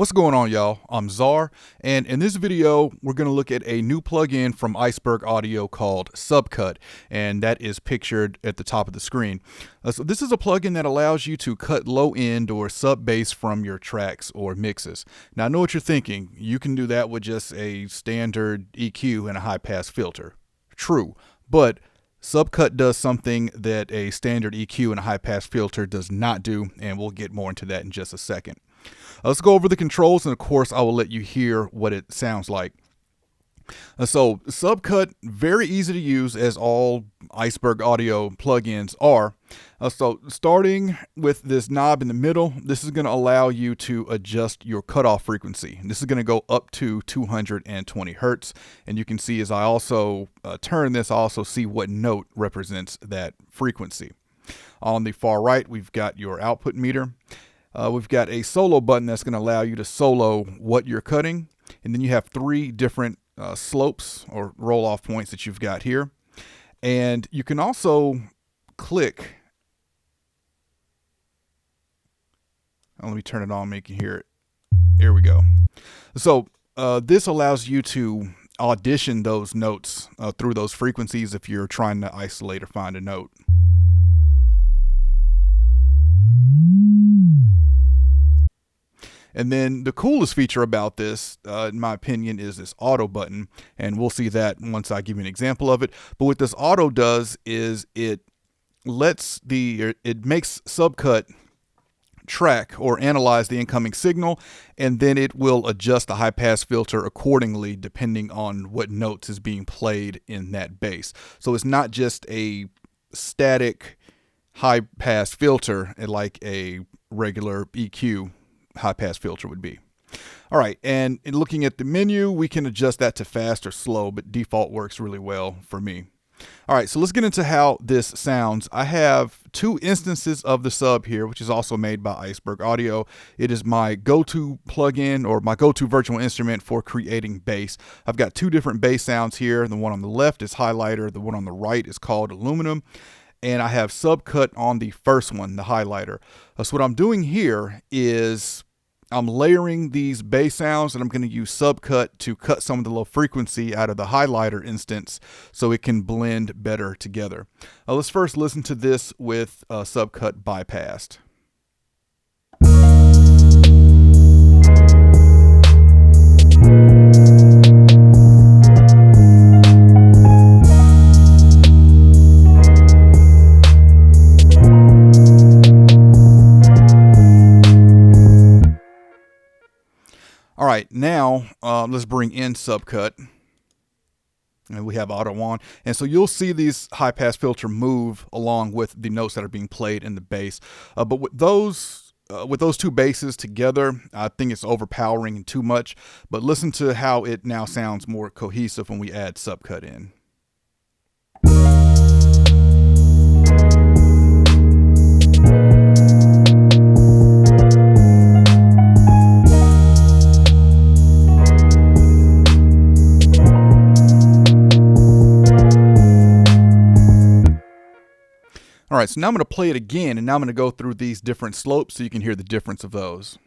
What's going on, y'all? I'm Czar, and in this video we're going to look at a new plugin from Iceberg Audio called Subcut, and that is pictured at the top of the screen. So this is a plugin that allows you to cut low end or sub bass from your tracks or mixes. Now I know what you're thinking, you can do that with just a standard EQ and a high pass filter. True, but Subcut does something that a standard EQ and a high pass filter does not do, and we'll get more into that in just a second. Let's go over the controls, and of course I will let you hear what it sounds like. So Subcut, very easy to use, as all Iceberg Audio plugins are. So starting with this knob in the middle, this is going to allow you to adjust your cutoff frequency. This is going to go up to 220 hertz, and you can see as I also turn this, I also see what note represents that frequency. On the far right, we've got your output meter. We've got a solo button that's going to allow you to solo what you're cutting. And then you have three different slopes or roll-off points that you've got here. And you can also click. Let me turn it on, make you hear it. Here we go. So this allows you to audition those notes through those frequencies if you're trying to isolate or find a note. And then the coolest feature about this, in my opinion, is this auto button. And we'll see that once I give you an example of it. But what this auto does is it makes Subcut track or analyze the incoming signal, and then it will adjust the high pass filter accordingly depending on what notes is being played in that bass. So it's not just a static high pass filter like a regular EQ high pass filter would be. All right, and in looking at the menu, we can adjust that to fast or slow, but default works really well for me. All right, so let's get into how this sounds. I have two instances of the sub here, which is also made by Iceberg Audio. It is my go-to plugin or my go-to virtual instrument for creating bass. I've got two different bass sounds here. The one on the left is highlighter. The one on the right is called aluminum. And I have Subcut on the first one, the highlighter. So what I'm doing here is I'm layering these bass sounds, and I'm going to use Subcut to cut some of the low frequency out of the highlighter instance so it can blend better together. Let's first listen to this with Subcut bypassed. All right, now let's bring in Subcut, and we have auto on, and so you'll see these high pass filter move along with the notes that are being played in the bass. But with those two basses together, I think it's overpowering and too much. But listen to how it now sounds more cohesive when we add Subcut in. All right, so now I'm going to play it again, and now I'm going to go through these different slopes so you can hear the difference of those.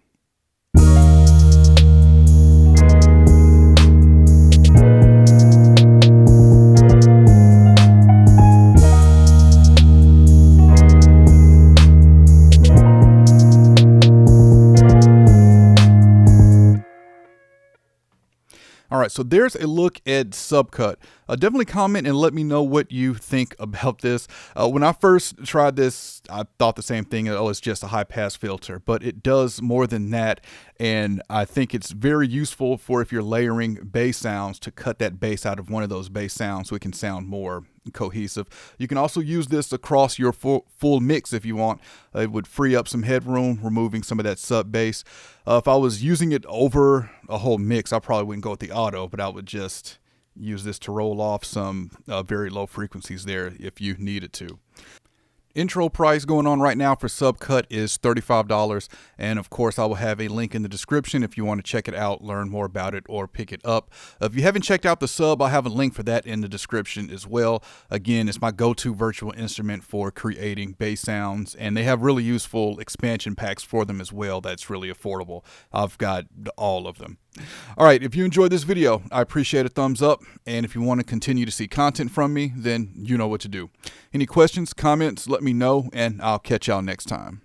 All right, so there's a look at Subcut. Definitely comment and let me know what you think about this. When I first tried this, I thought the same thing. Oh, it's just a high pass filter, but it does more than that. And I think it's very useful for if you're layering bass sounds to cut that bass out of one of those bass sounds so it can sound more cohesive. You can also use this across your full mix if you want. It would free up some headroom, removing some of that sub bass. If I was using it over a whole mix, I probably wouldn't go with the auto, but I would just use this to roll off some very low frequencies there if you needed to. Intro price going on right now for Subcut is $35, and of course I will have a link in the description if you want to check it out, learn more about it, or pick it up. If you haven't checked out the Sub, I'll have a link for that in the description as well. Again, it's my go-to virtual instrument for creating bass sounds, and they have really useful expansion packs for them as well that's really affordable. I've got all of them. All right, if you enjoyed this video, I appreciate a thumbs up, and if you want to continue to see content from me, then you know what to do. Any questions, comments, let me know, and I'll catch y'all next time.